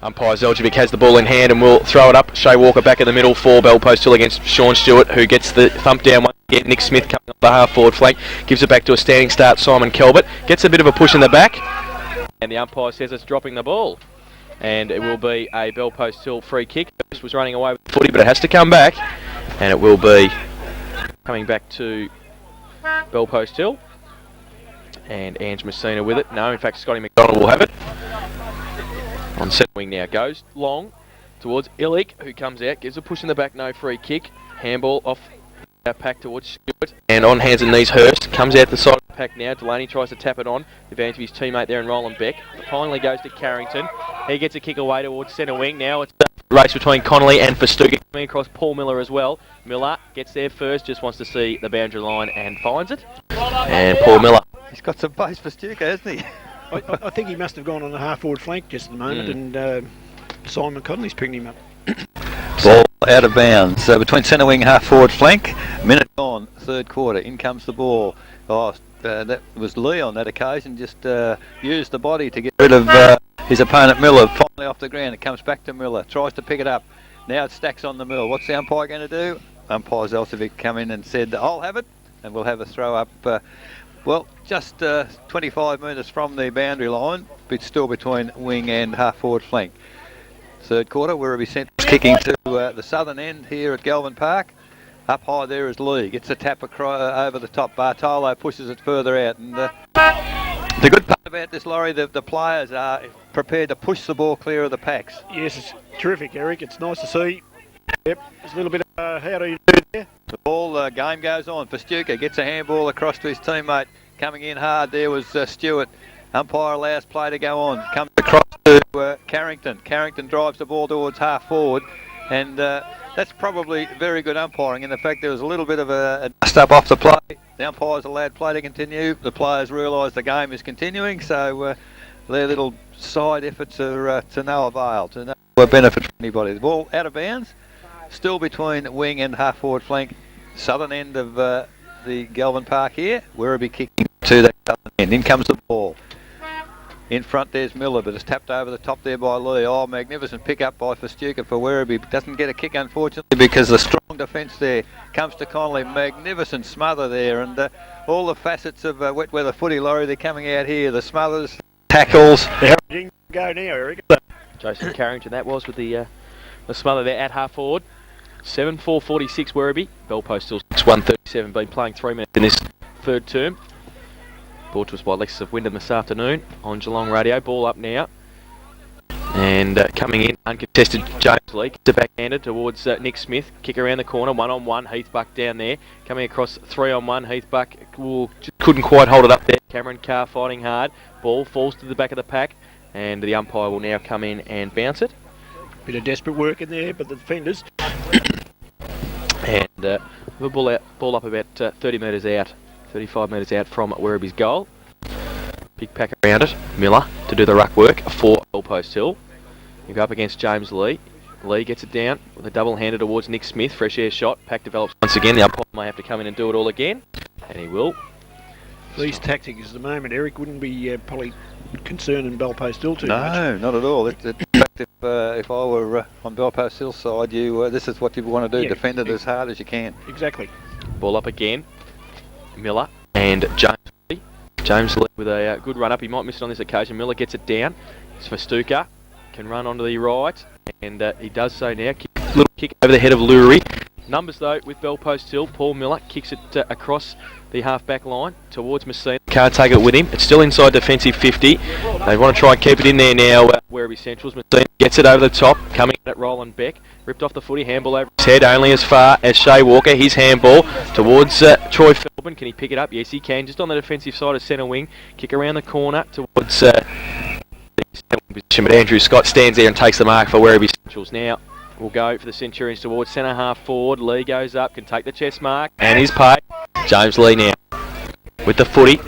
Umpire Zeljevic has the ball in hand and will throw it up. Shea Walker back in the middle for Bell Post Hill against Sean Stewart, who gets the thump down one again. Nick Smith coming up the half-forward flank, gives it back to a standing start. Simon Kelbert gets a bit of a push in the back, and the umpire says it's dropping the ball. And it will be a Bell Post Hill free kick. This was running away with the footy, but it has to come back, and it will be coming back to Bell Post Hill. And Ange Messina with it. No, in fact, Scotty McDonald will have it. On centre wing now, goes long towards Illick, who comes out, gives a push in the back, no free kick. Handball off that pack towards Stewart, and on hands and knees Hurst, comes out the side of the pack now. Delaney tries to tap it on, the advantage of his teammate there in Roland Beck. Finally goes to Carrington, he gets a kick away towards centre wing. Now it's a race between Connolly and Festuca, coming across Paul Miller as well. Miller gets there first, just wants to see the boundary line and finds it. And Paul Miller. He's got some pace for Festuca, hasn't he? I think he must have gone on the half-forward flank just at the moment, and Simon Connolly's picking him up. Ball out of bounds. So between centre wing, half-forward flank. Minute gone, third quarter. In comes the ball. That was Lee on that occasion. Just used the body to get rid of his opponent Miller. Finally off the ground. It comes back to Miller. Tries to pick it up. Now it stacks on the mill. What's the umpire going to do? Umpire Zeljevic come in and said, I'll have it. And we'll have a throw up. Well, just 25 metres from the boundary line, but still between wing and half-forward flank. Third quarter, Werribee Central's kicking to the southern end here at Galvin Park. Up high there is Lee. Gets a tap over the top. Bartolo pushes it further out. And the good part about this, Laurie, the players are prepared to push the ball clear of the packs. Yes, it's terrific, Eric. It's nice to see. Yep, there's a little bit of how do you do there? The ball game goes on. Festuca gets a handball across to his teammate. Coming in hard there was Stewart. Umpire allows play to go on. Comes across to Carrington. Carrington drives the ball towards half forward, and that's probably very good umpiring. In fact, there was a little bit of a dust up off the play. The umpire's allowed play to continue. The players realise the game is continuing, so their little side efforts are to no avail, to no benefit for anybody. The ball out of bounds. Still between wing and half-forward flank, southern end of the Galvin Park here. Werribee kicking to that southern end. In comes the ball. In front there's Miller, but it's tapped over the top there by Lee. Oh, magnificent pick up by Festuca for Werribee. Doesn't get a kick, unfortunately, because the strong defence there comes to Connolly. Magnificent smother there, and all the facets of wet weather footy, Laurie, they're coming out here. The smothers, tackles. How did you go now, Eric? Jason Carrington, that was with the smother there at half forward. 7-4-46 Werribee. Bell Post still 6-1-37. Been playing 3 minutes in this third term. Brought to us by Lexus of Wyndham this afternoon on Geelong Radio. Ball up now. And coming in, uncontested James Lee. Gets it backhanded towards Nick Smith. Kick around the corner, 1-on-1. Heathbuck down there. Coming across 3-on-1. Heathbuck just couldn't quite hold it up there. Cameron Carr fighting hard. Ball falls to the back of the pack. And the umpire will now come in and bounce it. Bit of desperate work in there, but the defenders. And the ball up about 30 metres out, 35 metres out from Werribee's goal. Big pack around it. Miller to do the ruck work for Bell Post Hill. You go up against James Lee. Lee gets it down with a double-hander towards Nick Smith. Fresh air shot. Pack develops once again. The umpire may have to come in and do it all again. And he will. These tactics at the moment, Eric, wouldn't be probably concerning Bell Post Hill too much. No, not at all. In fact, if I were on Bell Post Hill's side, this is what you want to do. Yeah, defend it as hard as you can. Exactly. Ball up again. Miller and James Lee. James Lee with a good run up. He might miss it on this occasion. Miller gets it down. It's Festuca. Can run onto the right. And he does so now. Little kick over the head of Lurie. Numbers though with Bell Post Hill. Paul Miller kicks it across the half-back line towards Messina. Can't take it with him. It's still inside defensive 50. They want to try and keep it in there now. Werribee Central's Messina gets it over the top. Coming at Roland Beck. Ripped off the footy. Handball over his head. Only as far as Shea Walker. His handball towards Troy Feldman. Can he pick it up? Yes, he can. Just on the defensive side of centre wing. Kick around the corner towards the position. But Andrew Scott stands there and takes the mark for Werribee Central's now. We'll go for the Centurions towards centre half forward. Lee goes up, can take the chest mark, and he's paid. James Lee now with the footy.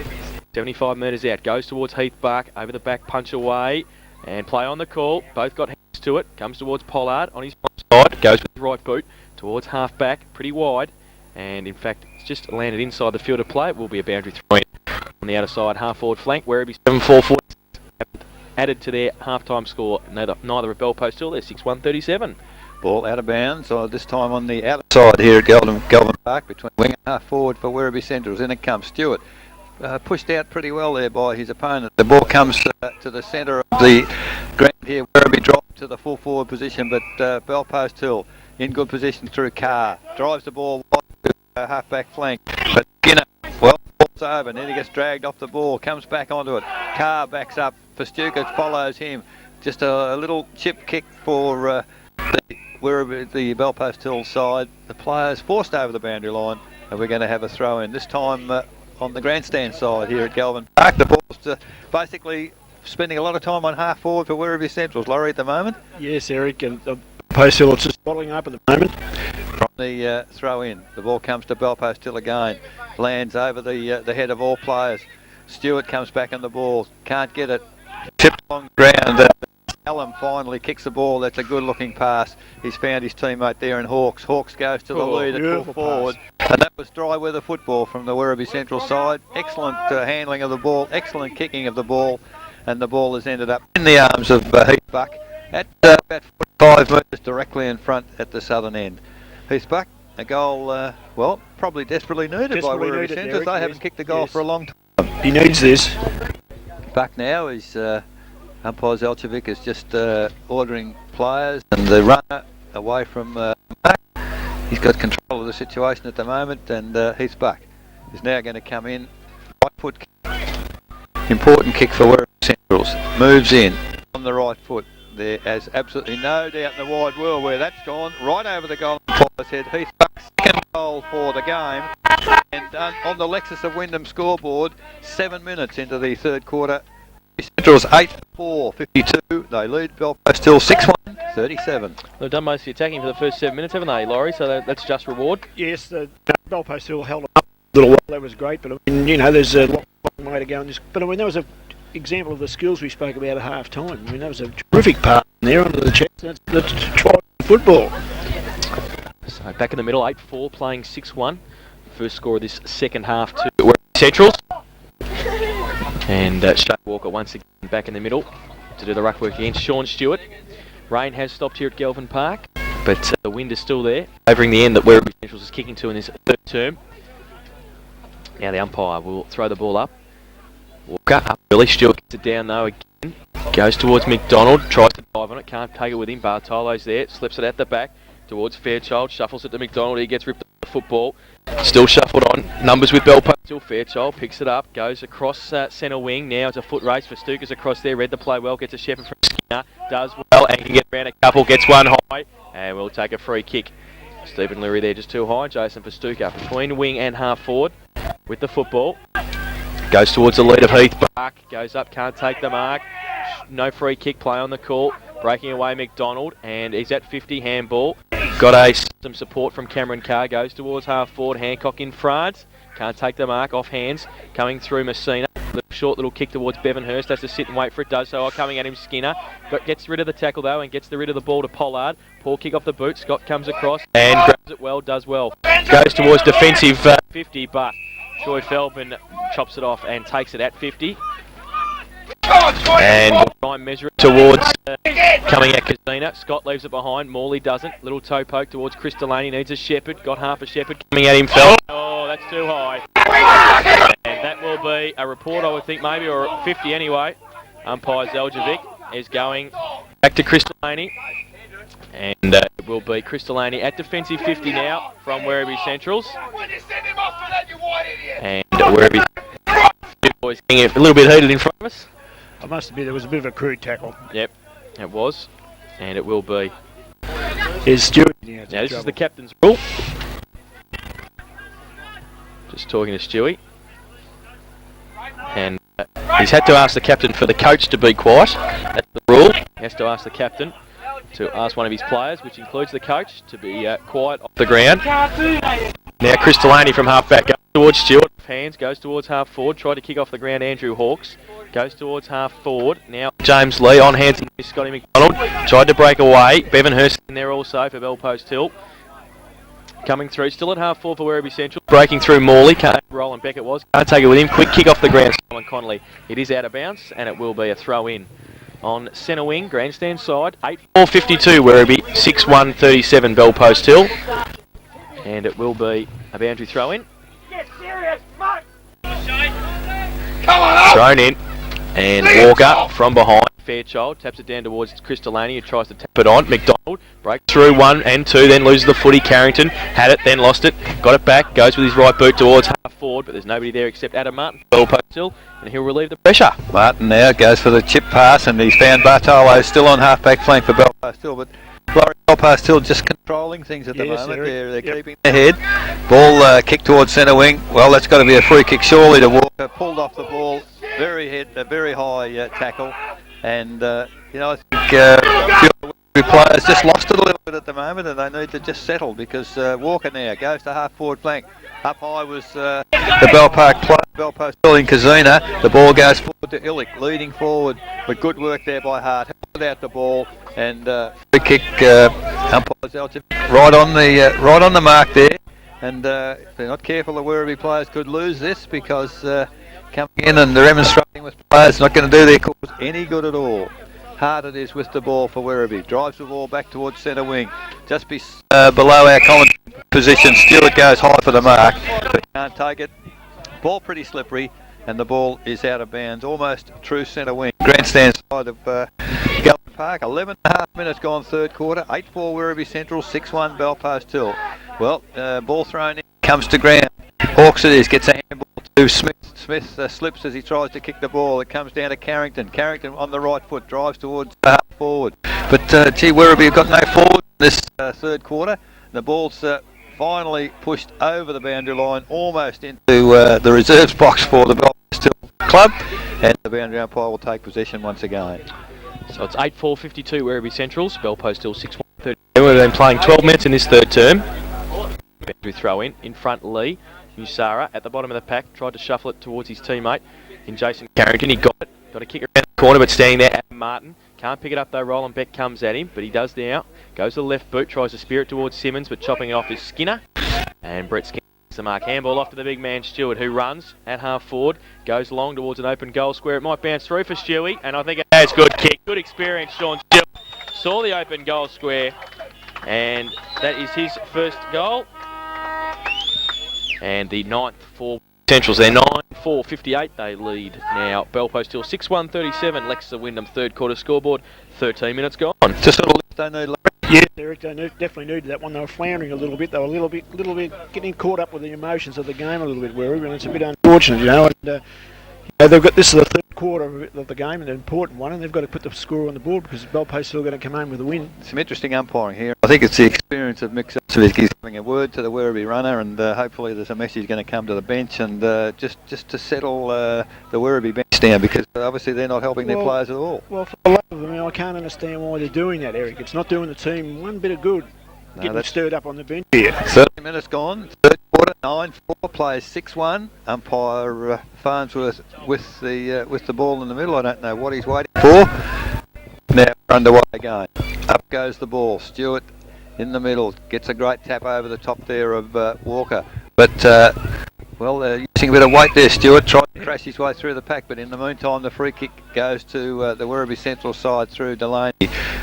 75 metres out, goes towards Heathbuck, over the back, punch away, and play on the call. Both got hands to it, comes towards Pollard on his side, goes with his right boot towards half back, pretty wide, and in fact, it's just landed inside the field of play. It will be a boundary throw in on the outer side, half forward flank. Werribee 7-4-46. added to their half-time score. Neither at Belpost Hill, they're 6-1-37. Ball out of bounds, this time on the outside here at Galvin Park between wing and half forward for Werribee Centrals. In it comes Stewart. Pushed out pretty well there by his opponent. The ball comes to the centre of the ground here. Werribee dropped to the full forward position, but Belpost Hill in good position through Carr. Drives the ball wide to half-back flank, but Skinner, well, falls over, and then he gets dragged off the ball, comes back onto it. Carr backs up for Stuka, follows him. Just a little chip kick for the Belpost Hill side. The players forced over the boundary line, and we're going to have a throw in. This time on the grandstand side here at Galvin Park. The ball's basically spending a lot of time on half forward for Werribee Centrals. Laurie at the moment. Yes, Eric, and Belpost Hill is just bottling up at the moment. From the throw in, the ball comes to Belpost Hill again. Lands over the head of all players. Stewart comes back on the ball. Can't get it. Tipped on the ground. Allen finally kicks the ball. That's a good looking pass. He's found his teammate there in Hawks. Hawks goes to the lead at full forward. And that was dry weather football from the Werribee Central side. Excellent handling of the ball, excellent kicking of the ball, and the ball has ended up in the arms of Heath Buck at about 45 metres directly in front at the southern end. Heath Buck, a goal, well, probably desperately needed by Werribee Central. They haven't kicked a goal for a long time. He needs this. Buck now is... Umpire Zelcevic is just ordering players and the runner away from Mark. He's got control of the situation at the moment, and Heath Buck is now going to come in. Right foot kick. Important kick for Werribee Centrals. Moves in on the right foot. There is absolutely no doubt in the wide world where that's gone. Right over the goal umpire's head. Heath Buck's second goal for the game. And on the Lexus of Wyndham scoreboard, 7 minutes into the third quarter. Centrals 8-4, 52. They lead Belpost Hill 6-1, 37. They've done most of the attacking for the first 7 minutes, haven't they, Laurie? So that's just reward. Yes, the Belpost Hill held up a little while. That was great, but I mean, you know, there's a long way to go in this. But I mean, that was an example of the skills we spoke about at half time. I mean, that was a terrific pass there under the chest. That's try football. So back in the middle, 8-4, playing 6-1. First score of this second half to Werribee Centrals. And Shane Walker once again back in the middle to do the ruck work against Sean Stewart. Rain has stopped here at Galvin Park, but the wind is still there, favouring the end that Werribee Centrals is kicking to in this third term. Now the umpire will throw the ball up. Walker up early. Stewart gets it down though again. Goes towards McDonald, tries to dive on it, can't take it with him. Bartolo's there, slips it at the back towards Fairchild, shuffles it to McDonald. He gets ripped off the football. Still shuffled on. Numbers with Belpost. Still Fairchild picks it up, goes across centre wing. Now it's a foot race for Stukas across there. Read the play well, gets a Shepherd from Skinner. Does well and can get around a couple. Gets one high and will take a free kick. Stephen Leary there just too high. Jason for Stuka between wing and half forward with the football. Goes towards the lead of Heath Buck. Goes up, can't take the mark. No free kick, play on the call. Breaking away McDonald, and he's at 50, handball. Got some support from Cameron Carr, goes towards half forward. Hancock in front, can't take the mark, off hands. Coming through Messina, short little kick towards Bevan Hurst, has to sit and wait for it, does so. Coming at him, Skinner. Gets rid of the tackle though, and gets rid of the ball to Pollard. Poor kick off the boot, Scott comes across, and grabs it well, does well. Goes towards defensive 50, but Troy Feldman chops it off and takes it at 50. And we'll try and measure it towards coming at Casina. Scott leaves it behind. Morley doesn't. Little toe poke towards Chris Delaney. Needs a Shepherd. Got half a Shepherd coming at him. Fell. Oh, that's too high. And that will be a report, I would think, maybe, or 50 anyway. Umpire Zelcevic is going back to Chris Delaney. And it will be Chris Delaney at defensive 50 now from Werribee Centrals. And Werribee boys getting a little bit heated in front of us. I must admit, there was a bit of a crude tackle. Yep, it was, and it will be. Here's Stewart. Now this is the captain's rule. Just talking to Stewie. And he's had to ask the captain for the coach to be quiet. That's the rule. He has to ask the captain to ask one of his players, which includes the coach, to be quiet off the ground. Now Chris Delaney from half-back goes towards Stewart. Hands, goes towards half-forward. Tried to kick off the ground, Andrew Hawks. Goes towards half-forward. Now James Lee on hands and Scotty McDonald. Tried to break away. Bevan Hurst in there also for Belpost Hill. Coming through, still at half-forward for Werribee Central. Breaking through Morley. Roland Beckett was. Can't take it with him. Quick kick off the ground, Simon Connolly. It is out of bounds, and it will be a throw-in on centre wing, grandstand side. 8-4-52 Werribee, 6-1-37 Bell Post Hill. And it will be a boundary throw in. Get serious, mate! Thrown in. And Walker from behind. Fairchild taps it down towards Chris Delaney, who tries to tap it on. McDonald breaks through 1 and 2, then loses the footy. Carrington had it, then lost it. Got it back, goes with his right boot towards half forward, but there's nobody there except Adam Martin. Bell Post Hill, and he'll relieve the pressure. Martin now goes for the chip pass, and he's found Bartolo still on half-back flank for Belfast Hill, but Belfast Hill just controlling things at the moment. They're keeping their head. Ball kicked towards centre wing. Well, that's got to be a free kick surely to Walker. Pulled off the ball, very high tackle, and I think a few of the players just lost it a little bit at the moment, and they need to just settle because Walker now goes to half-forward flank. Up high was the Bell Park player, Bell Post Hill in Kazina. The ball goes forward to Illick, leading forward, but good work there by Hart. Held out the ball, and free kick. Umpires right on the mark there, and if they're not careful, the Werribee players could lose this because coming in and remonstrating with players not going to do their cause any good at all. Hard it is with the ball for Werribee. Drives the ball back towards centre wing. Just below our common position. Stewart goes high for the mark, but can't take it. Ball pretty slippery, and the ball is out of bounds. Almost true centre wing. Grandstand side of Galvin Park. 11.5 minutes gone third quarter. 8-4 Werribee Central. 6-1 Bell Post Hill. Well, ball thrown in. Comes to ground. Hawks it is. Gets a handball to Smith. Smith slips as he tries to kick the ball. It comes down to Carrington. Carrington on the right foot drives towards half forward. But Werribee have got no forward in this third quarter. The ball's finally pushed over the boundary line, almost into the reserves box for the Belfast Hill club, and the boundary umpire will take possession once again. So it's 8-4-52 Werribee Centrals, Bell Post Hill 6-1-30. We've been playing 12 minutes in this third term. Boundary throw in front Lee. Usara at the bottom of the pack, tried to shuffle it towards his teammate in Jason Carrington. He got it, got a kick around the corner, but standing there, Adam Martin. Can't pick it up though, Roland Beck comes at him, but he does now. Goes to the left boot, tries to spear it towards Simmons, but chopping it off is Skinner. And Brett Skinner gets the mark. Handball off to the big man Stewart, who runs at half forward, goes long towards an open goal square. It might bounce through for Stewie, and I think it's good kick. Good experience, Sean Stewart. Saw the open goal square, and that is his first goal. And the 9th for Centrals, they're 9-4-58 they lead now. Bell Post Hill 6-1-37, Leicester Wyndham third quarter scoreboard, 13 minutes gone. Just sort of lift they need. Yeah, Eric, they definitely needed that one. They were floundering a little bit. They were a little bit getting caught up with the emotions of the game a little bit, Werribee, and it's a bit unfortunate, And, they've got this is the third quarter of the game, and an important one, and they've got to put the score on the board because Bell Post still going to come home with a win. Some interesting umpiring here. I think it's the experience of Mick Zosovic. He's giving a word to the Werribee runner, and hopefully there's a message going to come to the bench, and just to settle the Werribee bench down, because obviously they're not helping their players at all. Well, for a lot of them, I can't understand why they're doing that, Eric. It's not doing the team one bit of good. Getting stirred up on the bench here. 30 minutes gone, third quarter, 9-4, players 6-1. Umpire Farnsworth with the ball in the middle. I don't know what he's waiting for. Now we're underway again. Up goes the ball. Stewart in the middle, gets a great tap over the top there of Walker. But using a bit of weight there, Stewart tried to crash his way through the pack, but in the meantime the free kick goes to the Werribee Central side through Delaney.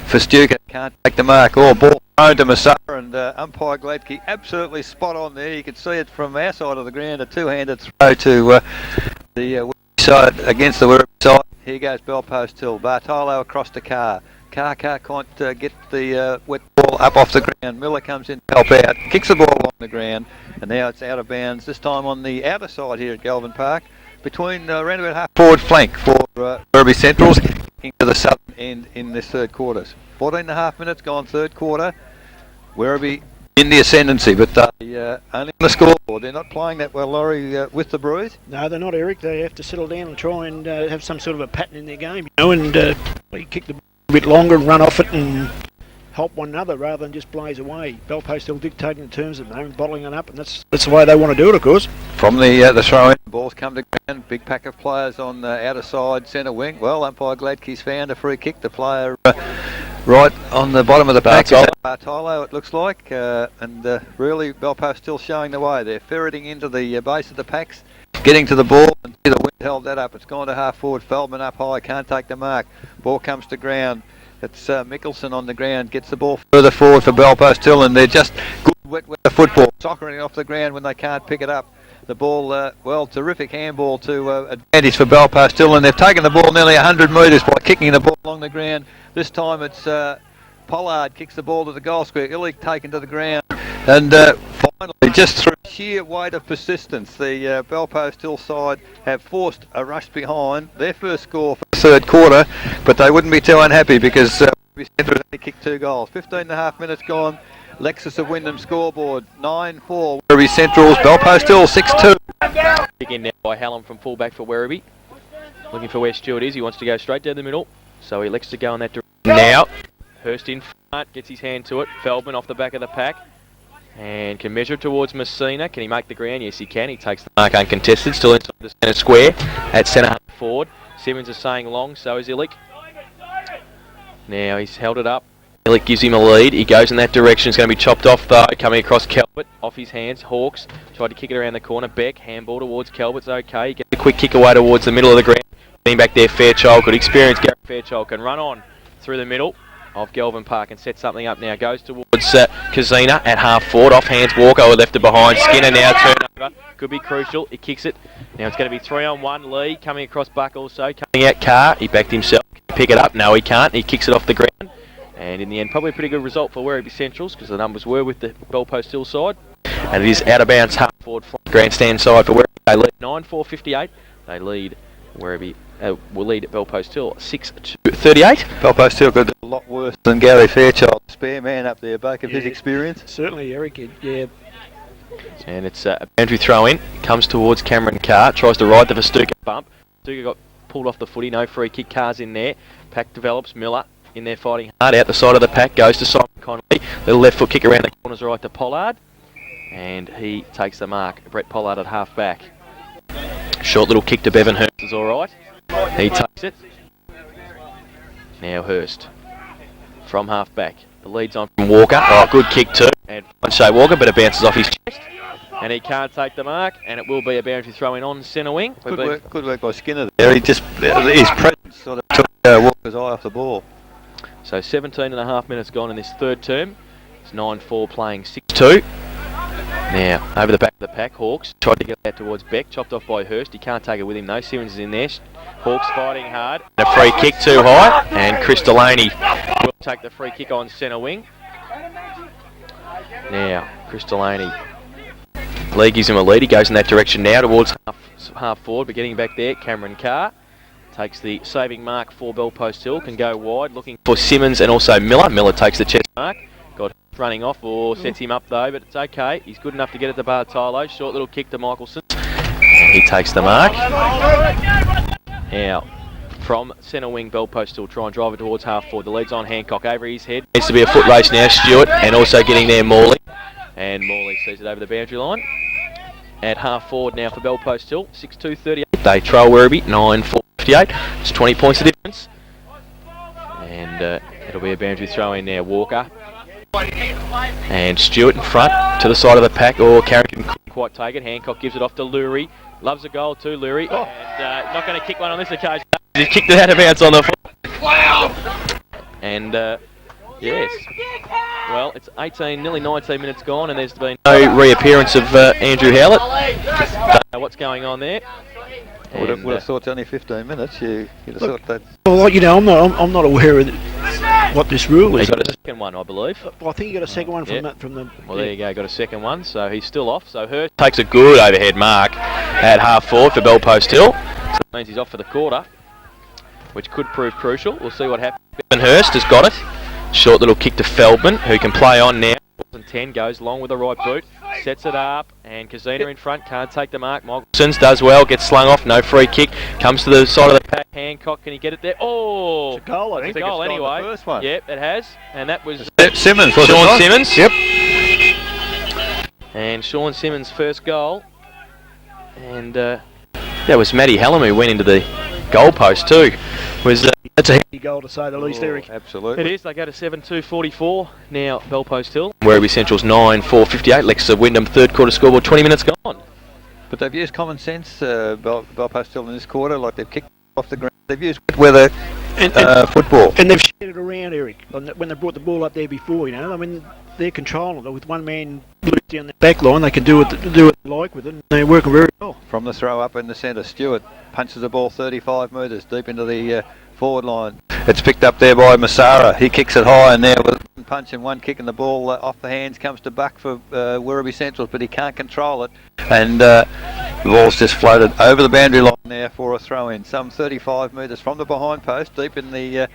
For Stuka, can't take the mark. Ball thrown to Masara, and umpire Gladkey absolutely spot on there. You can see it from our side of the ground, a two-handed throw to the Werribee side against the Werribee side. Here goes Bell Post Hill. Bartolo across to Carr. Carr can't get the wet ball up off the ground. Miller comes in to help out, kicks the ball on the ground, and now it's out of bounds, this time on the outer side here at Galvin Park, between around about half forward flank for Werribee Centrals, kicking to the southern end in this third quarter. 14.5 minutes gone third quarter. Werribee in the ascendancy, but they only on the scoreboard. They're not playing that well, Laurie, with the Brews. No, they're not, Eric. They have to settle down and try and have some sort of a pattern in their game, and kick the ball a bit longer and run off it and help one another rather than just blaze away. Bell Post still dictating the terms at the moment, bottling it up, and that's the way they want to do it, of course. From the throw-in, the ball's come to ground. Big pack of players on the outer side, centre wing. Well, umpire Gladkey's found a free kick. The player right on the bottom of the pack. Bartolo, it looks like, and really Bell Post still showing the way. They're ferreting into the base of the packs, getting to the ball, and the wind held that up. It's gone to half forward. Feldman up high, can't take the mark. Ball comes to ground. It's Mickelson on the ground, gets the ball further forward for Belpost Hill, and they're just good wet football, soccering it off the ground when they can't pick it up. The ball, well, terrific handball to advantage for Belpost Hill, and they've taken the ball nearly 100 metres by kicking the ball along the ground. This time it's Pollard kicks the ball to the goal square, Illich taken to the ground, and finally, just through sheer weight of persistence, the Belpost Hill side have forced a rush behind their first score for the third quarter, but they wouldn't be too unhappy because Werribee Central has only kicked 2 goals. 15 and a half minutes gone. Lexus of Wyndham scoreboard 9-4. Werribee Central's, Belpost Hill 6-2. Kick in now by Hallam from fullback for Werribee. Looking for where Stewart is. He wants to go straight down the middle, so he elects to go in that direction. Now, Hurst in front, gets his hand to it. Feldman off the back of the pack and can measure it towards Messina. Can he make the ground? Yes, he can. He takes the mark uncontested, still inside the centre square at centre half forward. Simmons is saying long, so is Illich. Now he's held it up. Illich gives him a lead. He goes in that direction. It's going to be chopped off though. Coming across Calvert, off his hands. Hawks tried to kick it around the corner. Beck, handball towards Calvert's okay. He gets a quick kick away towards the middle of the ground. Getting back there, Fairchild. Good experience. Gary Fairchild can run on through the middle of Galvin Park and set something up now. Goes towards Kazina at half forward. Off hands Walker, left it behind. Skinner now turnover. Could be crucial. He kicks it. Now it's going to be 3-on-1. Lee coming across Buck also. Coming out Carr. He backed himself. Pick it up. No, he can't. He kicks it off the ground. And in the end, probably a pretty good result for Werribee Centrals because the numbers were with the Belpost Hill side. And it is out of bounds half forward grandstand side for Werribee. They lead 9-4-58. They lead Werribee. Will lead at Belpost Hill 6-38. Belpost Hill could do a lot worse than Gary Fairchild. Spare man up there, Buck, of his experience. Certainly, Eric. Yeah. And it's a boundary throw in. Comes towards Cameron Carr. Tries to ride the Verstuka bump. Verstuka got pulled off the footy. No free kick. Carr's in there. Pack develops. Miller in there fighting hard. Out the side of the pack. Goes to Simon Connolly. Little left foot kick around the corners right to Pollard. And he takes the mark. Brett Pollard at half back. Short little kick to Bevan Hurst is alright. He takes it. Now Hurst from half back. The lead's on from Walker. Oh, good kick too. And Shea Walker, but it bounces off his chest. And he can't take the mark. And it will be a boundary throw in on centre wing. Good work by Skinner there. He just, his presence sort of took Walker's eye off the ball. So 17 and a half minutes gone in this third term. It's 9-4 playing 6-2. Now, over the back of the pack, Hawks tried to get out towards Beck, chopped off by Hurst. He can't take it with him though. Simmons is in there. Hawks fighting hard. A free kick too high, and Chris Delaney will take the free kick on centre wing. Now, Chris Delaney. Lee gives him a lead. He goes in that direction now towards half forward, but getting back there, Cameron Carr takes the saving mark for Belpost Hill. Can go wide, looking for Simmons and also Miller. Miller takes the chest mark. Got running off or sets him up though, but it's okay. He's good enough to get it to Bartolo. Short little kick to Michelson. And he takes the mark. Now, from centre wing, Belpost will try and drive it towards half forward. The lead's on Hancock over his head. Needs to be a foot race now, Stewart, and also getting there Morley. And Morley sees it over the boundary line. At half forward now for Belpost Hill, 6-2-38. They trail Werribee, 9-4-58. It's 20 points of difference. And it'll be a boundary throw in now. Walker. And Stewart in front to the side of the pack. Oh, Carrington couldn't quite take it. Hancock gives it off to Lurie. Loves a goal too, Lurie. Oh. And not going to kick one on this occasion. He kicked it out of bounds on the foot. Wow! And yes. Well, it's 18, nearly 19 minutes gone, and there's been no reappearance of Andrew Howlett. Don't know what's going on there. I would have thought it's only 15 minutes. You'd have thought that. Well, you know, I'm not aware of what this rule is. He got a second one, I believe. Well, I think he got a second one from the. Well, there you go. Got a second one, so he's still off. So Hurst takes a good overhead mark at half forward for Belpost Hill. So that means he's off for the quarter, which could prove crucial. We'll see what happens. Bevan Hurst has got it. Short little kick to Feldman, who can play on now. 10 goes long with the right boot, sets it up, and Kazina in front, can't take the mark. Michelson does well, gets slung off, no free kick, comes to the side of the pack. Hancock, can he get it there? Oh, it's a goal, I think. It's a goal anyway. The first one. Yep, it has, and that was Simmons. Sean Simmons. Yep. And Sean Simmons' first goal, and that was Matty Hallam who went into the goal post too. That's a heavy goal to say the least, Eric. Absolutely. It is. They go to 7-2-44 now. Belpost Hill. Werribee Central's 9-4-58. Lexus of Wyndham third quarter scoreboard. 20 minutes gone. But they've used common sense, Belpost Hill in this quarter, like they've kicked off the ground. They've used weather football. And they've shared it around, Eric, when they brought the ball up there before, you know. I mean, they're controlling it with one man loose down the back line. They can do what they like with it, and they're working very well. From the throw up in the centre, Stewart punches the ball 35 metres deep into the forward line. It's picked up there by Masara. He kicks it high, and there with one punch and one kick, and the ball off the hands comes to Buck for Werribee Centrals, but he can't control it, and the ball's just floated over the boundary line there for a throw-in. Some 35 metres from the behind post, deep in the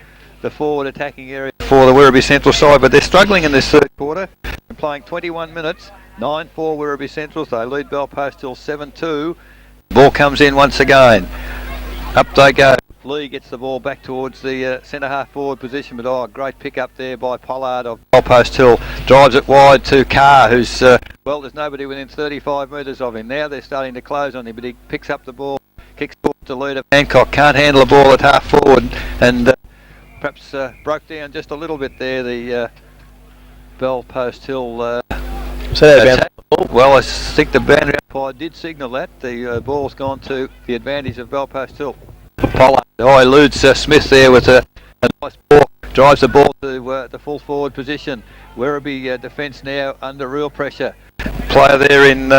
forward attacking area for the Werribee Central side, but they're struggling in this third quarter. They're playing 21 minutes, 9-4 Werribee Centrals. They lead Belpost Hill 7-2. Ball comes in once again. Up they go. Lee gets the ball back towards the centre half forward position, but great pick up there by Pollard of Belpost Hill. Drives it wide to Carr, who's, well, there's nobody within 35 metres of him. Now they're starting to close on him, but he picks up the ball, kicks forward to leader Hancock. Can't handle the ball at half forward, and perhaps broke down just a little bit there, the Belpost Hill attack. Well, I think the boundary umpire did signal that. The ball's gone to the advantage of Belpost Hill. Pollard eludes Smith there with a nice ball. Drives the ball to the full forward position. Werribee defence now under real pressure. Player there in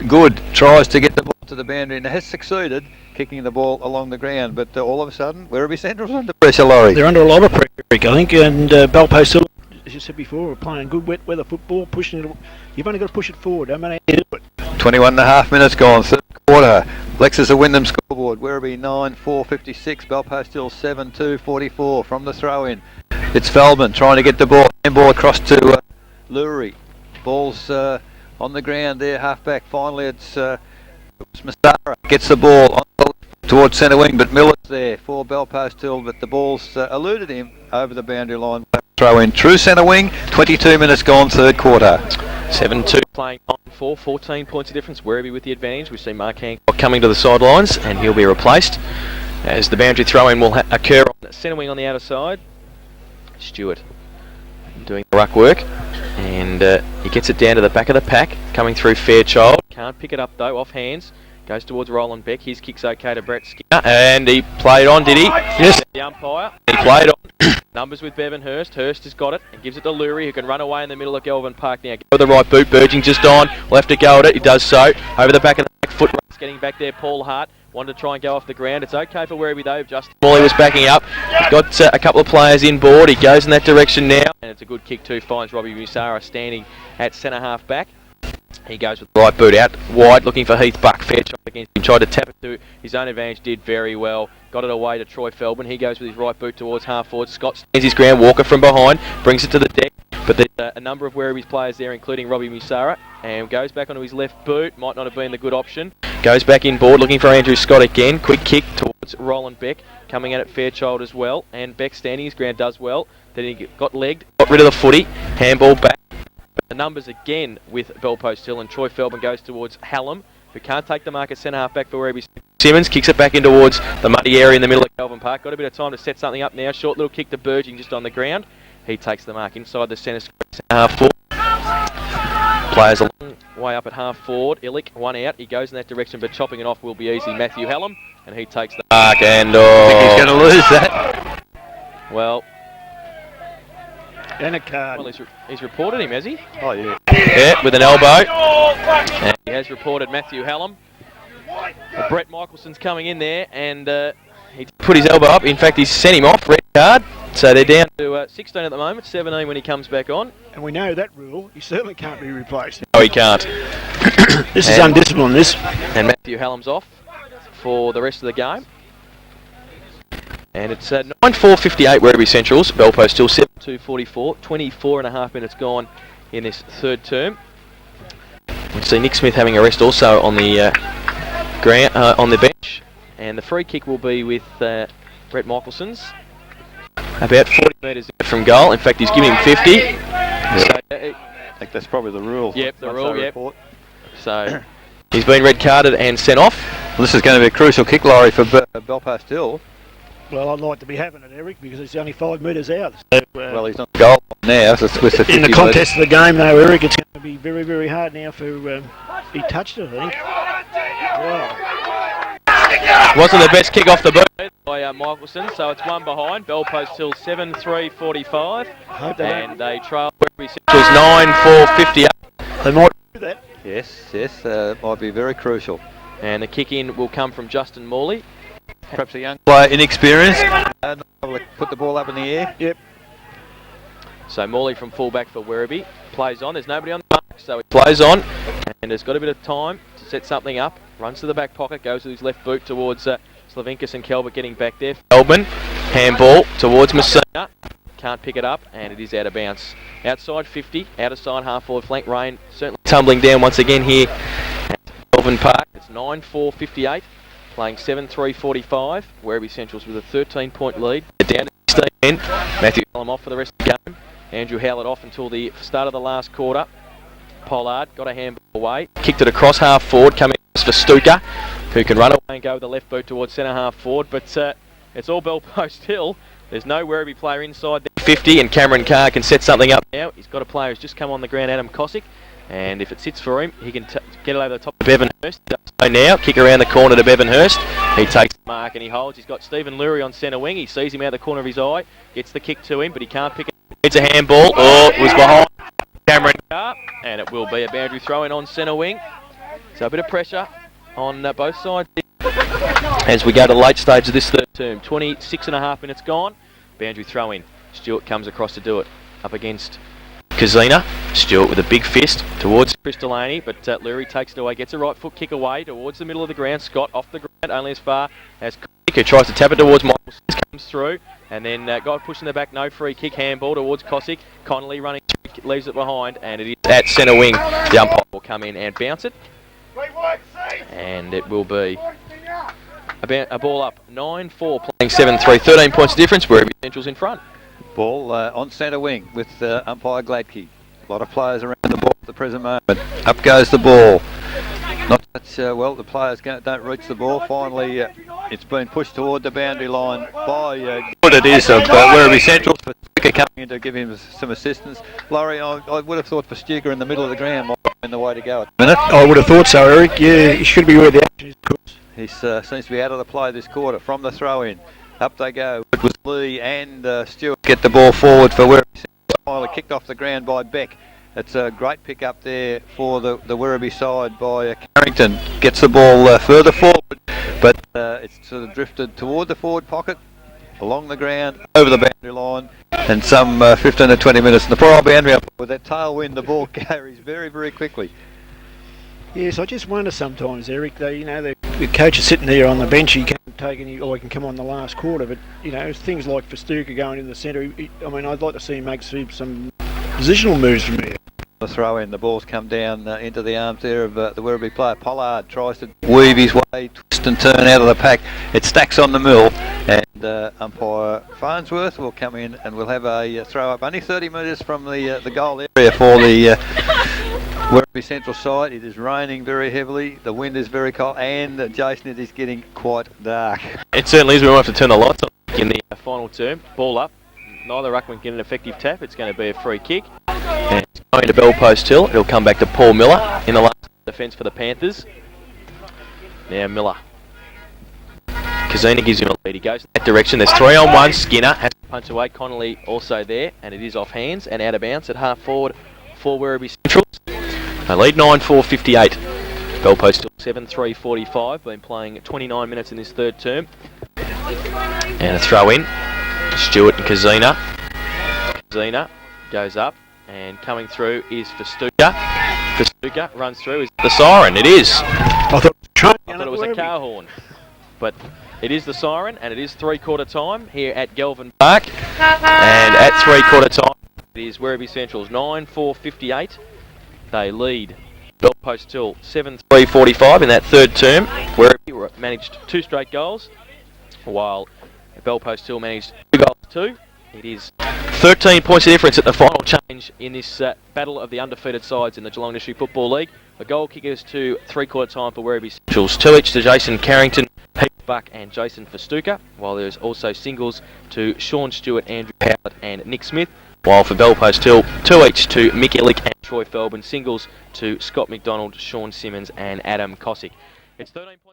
Good tries to get the ball to the boundary and has succeeded kicking the ball along the ground, but all of a sudden Werribee Central's under pressure, Laurie. They're under a lot of pressure, Rick, I think, and Belpost Hill, as you said before, are playing good wet weather football, pushing it. You've only got to push it forward. I mean, do it. 21 and a half minutes gone, third quarter. Lexus a Wyndham scoreboard. Werribee 9-4-56. Belpost Hill 7-2-44 from the throw-in. It's Feldman trying to get the ball. Handball across to Lurie. Ball's on the ground there, half-back. Finally, it's Masara. Gets the ball on the left towards centre wing, but Miller's there for Belpost Hill, but the ball's eluded him over the boundary line. Throw-in. True centre wing. 22 minutes gone, third quarter. 7-2 playing 9-4, 14 points of difference. Werribee with the advantage. We see Mark Hancock coming to the sidelines, and he'll be replaced as the boundary throw-in will occur on the centre wing on the outer side. Stewart doing the ruck work, and he gets it down to the back of the pack, coming through Fairchild. Can't pick it up though, off hands. Goes towards Roland Beck. His kick's okay to Brett Skinner, and he played on, did he? Yes. The umpire. He played on. Numbers with Bevan Hurst. Hurst has got it and gives it to Lurie, who can run away in the middle of Galvin Park now. Go with the right boot. Burging just on. Will have to go at it. He does so. Over the back of the back foot race. Getting back there. Paul Hart wanted to try and go off the ground. It's okay for Werribee though. Justin Morley was backing up. He's got a couple of players inboard. He goes in that direction now. And it's a good kick too. Finds Robbie Musara standing at centre half back. He goes with the right boot out wide, looking for Heath Buck. Fairchild against him. Tried to tap it to his own advantage. Did very well. Got it away to Troy Feldman. He goes with his right boot towards half forward. Scott stands his ground. Walker from behind brings it to the deck. But there's a number of Werribee's players there, including Robbie Musara, and goes back onto his left boot. Might not have been the good option. Goes back inboard, looking for Andrew Scott again. Quick kick towards Roland Beck, coming in at Fairchild as well. And Beck standing his ground does well. Then he got legged, got rid of the footy. Handball back. But the numbers again with Belpost Hill, and Troy Feldman goes towards Hallam, who can't take the mark at centre half back for Werribee. Simmons kicks it back in towards the muddy area in the middle of Galvin Park. Got a bit of time to set something up now. Short little kick to Burging just on the ground. He takes the mark inside the centre half forward. Players a long way up at half forward. Illick, one out. He goes in that direction, but chopping it off will be easy. Matthew Hallam, and he takes the mark. And I think he's going to lose that. Well, and a card. Well, he's reported him, has he? Oh, yeah. Yeah, with an elbow. And he has reported Matthew Hallam. Brett Michelson's coming in there, and he put his elbow up. In fact, he's sent him off, red card. So they're down to 16 at the moment, 17 when he comes back on. And we know that rule. He certainly can't be replaced. No, he can't. This is undisciplined, this. And Matthew Hallam's off for the rest of the game. And it's 9-4-58 Werribee Centrals. Belpost still 7-2-44. 24 and a half minutes gone in this third term. We see Nick Smith having a rest also on the ground, on the bench. And the free kick will be with Brett Michelson's. About 40 metres from goal. In fact, he's giving him 50. Yeah. So, I think that's probably the rule. Yep, the rule, yep. So he's been red carded and sent off. Well, this is going to be a crucial kick, Laurie, for Belpost Hill. Well, I'd like to be having it, Eric, because it's only 5 metres out. So, well, he's not goal now. So it's with the in the contest of the game, though, Eric, it's going It'll be very, very hard now for he touched it, I think. Wow. Wasn't the best kick off the boot by Michelson, so it's one behind. Bell Post Hill 7-3-45, and they trail Werribee Central's 9-4-58. They might do that. Yes, might be very crucial. And the kick in will come from Justin Morley. Perhaps a young player, inexperienced, not able to put the ball up in the air. Yep. So Morley from fullback for Werribee plays on. There's nobody on the mark, so he plays on, and has got a bit of time to set something up. Runs to the back pocket, goes with his left boot towards Slavinkas and Kelbert getting back there. Feldman, handball towards Messina. Can't pick it up, and it is out of bounds. Outside 50, out of side half forward flank. Rain certainly tumbling down once again here at Melbourne Park. It's 9-4-58, playing 7-3-45. Werribee Centrals with a 13-point lead. They're down to 16. Matthew Hallam off for the rest of the game. Andrew Howlett off until the start of the last quarter. Pollard got a handball away, kicked it across half forward, coming for Stuka, who can run away and go with the left boot towards centre half forward, but it's all Bell Post Hill. There's no Werribee player inside there. 50, and Cameron Carr can set something up now. He's got a player who's just come on the ground, Adam Cosick, and if it sits for him, he can get it over the top of Bevan Hurst. So now, kick around the corner to Bevan Hurst. He takes the mark and he holds. He's got Stephen Lurie on centre wing. He sees him out the corner of his eye, gets the kick to him, but he can't pick it. It's a handball. Oh, it was behind Cameron Carr, and it will be a boundary throw-in on centre wing. So a bit of pressure on both sides as we go to the late stage of this third term. 26.5 minutes gone. Boundary throw-in. Stewart comes across to do it. Up against Kazina. Stewart with a big fist towards Chris Delaney, but Lurie takes it away, gets a right foot kick away towards the middle of the ground. Scott off the ground, only as far as Cosick, who tries to tap it towards Michael. Comes through, and then guy pushing the back, no free kick, handball towards Cosick. Connolly running through, leaves it behind, and it is at centre wing. The umpire will come in and bounce it, and it will be a ball up. 9-4, playing 7-3, 13 points of difference. Werribee Central's in front. Ball on centre wing with umpire Gladkey. A lot of players around the ball at the present moment. Up goes the ball. Not much, well, the players don't reach the ball. Finally, it's been pushed toward the boundary line by what it is of Werribee Central. For Stuka coming in to give him some assistance. Laurie, I would have thought for Stuka in the middle of the ground might have been the way to go at the minute. I would have thought so, Eric. Yeah, he should be where the action is, of course. He seems to be out of the play this quarter from the throw-in. Up they go. It was Lee and Stewart get the ball forward for Werribee Central. Finally kicked off the ground by Beck. It's a great pick up there for the Werribee side by Carrington. Gets the ball further forward, but it's sort of drifted toward the forward pocket, along the ground, over the boundary line, and some 15 to 20 minutes. And the poor old boundary up with that tailwind, the ball carries very, very quickly. Yes, I just wonder sometimes, Eric. The coach is sitting there on the bench. He can't take any, or he can come on the last quarter. But things like for Stuka going in the centre. I'd like to see him make some positional moves from here. The throw in, the ball's come down into the arms there of the Werribee player. Pollard tries to weave his way, twist and turn out of the pack. It stacks on the mill, and umpire Farnsworth will come in and we'll have a throw up only 30 metres from the goal area for the Werribee Central side. It is raining very heavily, the wind is very cold, and Jason, it is getting quite dark. It certainly is. We might have to turn the lights on in the final term. Ball up. Neither ruckman get an effective tap. It's going to be a free kick. And it's going to Bell Post Hill. It'll come back to Paul Miller in the last defence for the Panthers. Now Miller. Kazina gives him a lead. He goes in that direction. There's 3-on-1. Skinner has to punch away. Connolly also there. And it is off hands and out of bounds at half forward for Werribee Central. They lead 9-4-58. Bell Post Hill 7-3-45. Been playing 29 minutes in this third term. And a throw in. Stewart and Kazina. Kazina goes up, and coming through is for Stuka. For Stuka, runs through, is the siren. It is. I thought it was a car horn. But it is the siren, and it is three-quarter time here at Galvin Park. And at three-quarter time, it is Werribee Central's 9-4-58. They lead Bell Post Hill 7-3-45 in that third term. Werribee managed 2 straight goals, while Bell Post Hill managed 2 goals too. It is 13 points of difference at the final change in this battle of the undefeated sides in the Geelong District Football League. The goal kickers to three-quarter time for Werribee Centrals. 2 each to Jason Carrington, Pete Buck and Jason Festuca, while there's also singles to Sean Stewart, Andrew Howlett and Nick Smith. While for Belpost Hill, 2 each to Mick Illick and Troy Felbin, singles to Scott McDonald, Sean Simmons and Adam Cosick. It's 13 points.